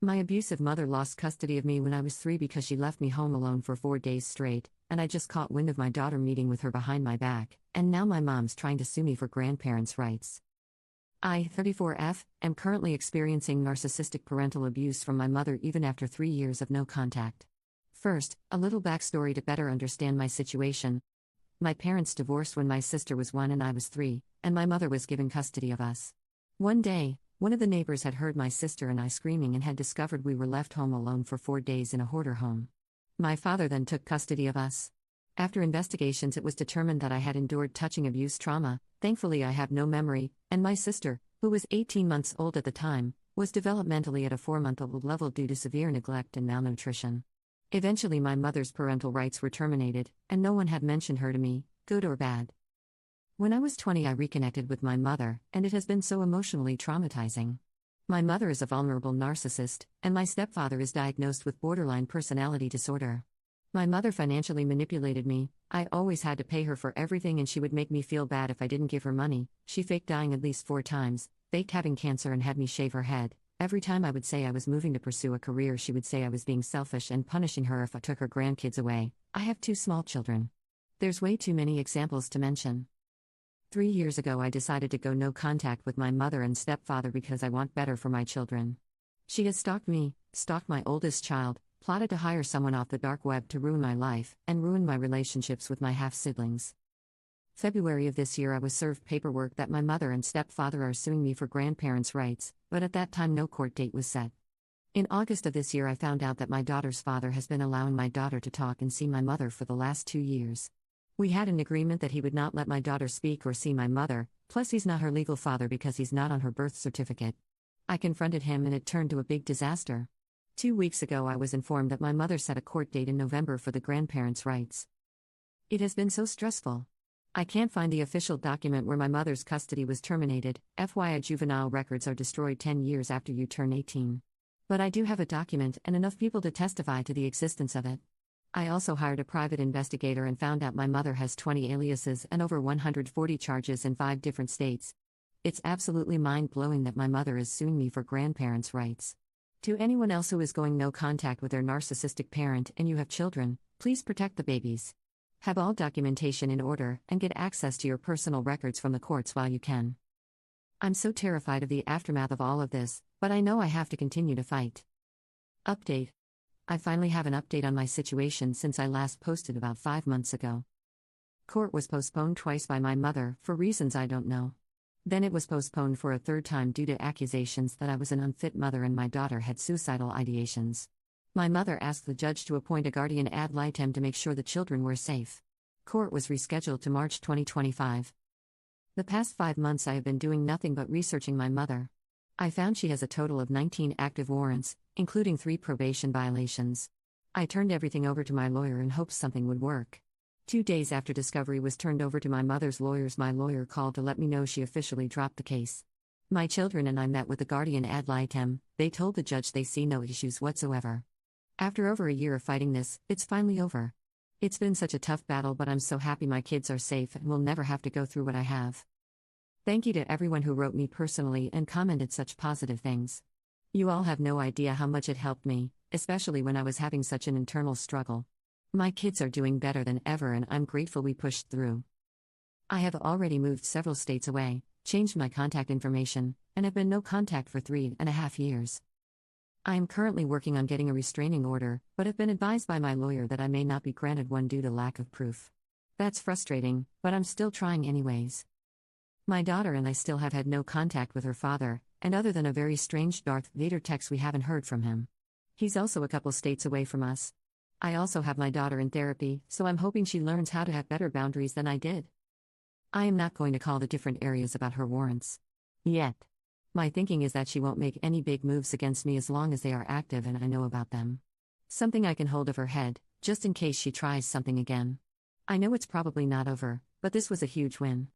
My abusive mother lost custody of me when I was 3 because she left me home alone for 4 days straight, and I just caught wind of my daughter meeting with her behind my back, and now my mom's trying to sue me for grandparents' rights. I, 34F, am currently experiencing narcissistic parental abuse from my mother even after 3 years of no contact. First, a little backstory to better understand my situation. My parents divorced when my sister was 1 and I was 3, and my mother was given custody of us. One day, one of the neighbors had heard my sister and I screaming and had discovered we were left home alone for 4 days in a hoarder home. My father then took custody of us. After investigations, it was determined that I had endured touching abuse trauma. Thankfully, I have no memory, and my sister, who was 18 months old at the time, was developmentally at a 4-month-old level due to severe neglect and malnutrition. Eventually, my mother's parental rights were terminated, and no one had mentioned her to me, good or bad. When I was 20, I reconnected with my mother, and it has been so emotionally traumatizing. My mother is a vulnerable narcissist, and my stepfather is diagnosed with borderline personality disorder. My mother financially manipulated me. I always had to pay her for everything, and she would make me feel bad if I didn't give her money. She faked dying at least 4 times, faked having cancer, and had me shave her head. Every time I would say I was moving to pursue a career, she would say I was being selfish and punishing her if I took her grandkids away. I have 2 small children. There's way too many examples to mention. 3 years ago, I decided to go no contact with my mother and stepfather because I want better for my children. She has stalked me, stalked my oldest child, plotted to hire someone off the dark web to ruin my life, and ruin my relationships with my half-siblings. February of this year, I was served paperwork that my mother and stepfather are suing me for grandparents' rights, but at that time no court date was set. In August of this year, I found out that my daughter's father has been allowing my daughter to talk and see my mother for the last 2 years. We had an agreement that he would not let my daughter speak or see my mother, plus he's not her legal father because he's not on her birth certificate. I confronted him and it turned to a big disaster. 2 weeks ago, I was informed that my mother set a court date in November for the grandparents' rights. It has been so stressful. I can't find the official document where my mother's custody was terminated. FYI, juvenile records are destroyed 10 years after you turn 18. But I do have a document and enough people to testify to the existence of it. I also hired a private investigator and found out my mother has 20 aliases and over 140 charges in 5 different states. It's absolutely mind-blowing that my mother is suing me for grandparents' rights. To anyone else who is going no contact with their narcissistic parent and you have children, please protect the babies. Have all documentation in order and get access to your personal records from the courts while you can. I'm so terrified of the aftermath of all of this, but I know I have to continue to fight. Update. I finally have an update on my situation since I last posted about 5 months ago. Court was postponed twice by my mother for reasons I don't know. Then it was postponed for a 3rd time due to accusations that I was an unfit mother and my daughter had suicidal ideations. My mother asked the judge to appoint a guardian ad litem to make sure the children were safe. Court was rescheduled to March 2025. The past 5 months I have been doing nothing but researching my mother. I found she has a total of 19 active warrants, including 3 probation violations. I turned everything over to my lawyer in hopes something would work. 2 days after discovery was turned over to my mother's lawyers, my lawyer called to let me know she officially dropped the case. My children and I met with the guardian ad litem. They told the judge they see no issues whatsoever. After over a year of fighting this, it's finally over. It's been such a tough battle, but I'm so happy my kids are safe and will never have to go through what I have. Thank you to everyone who wrote me personally and commented such positive things. You all have no idea how much it helped me, especially when I was having such an internal struggle. My kids are doing better than ever and I'm grateful we pushed through. I have already moved several states away, changed my contact information, and have been no contact for 3.5 years. I am currently working on getting a restraining order, but have been advised by my lawyer that I may not be granted one due to lack of proof. That's frustrating, but I'm still trying anyways. My daughter and I still have had no contact with her father, and other than a very strange Darth Vader text, we haven't heard from him. He's also a couple states away from us. I also have my daughter in therapy, so I'm hoping she learns how to have better boundaries than I did. I am not going to call the different areas about her warrants yet. My thinking is that she won't make any big moves against me as long as they are active and I know about them. Something I can hold of her head, just in case she tries something again. I know it's probably not over, but this was a huge win.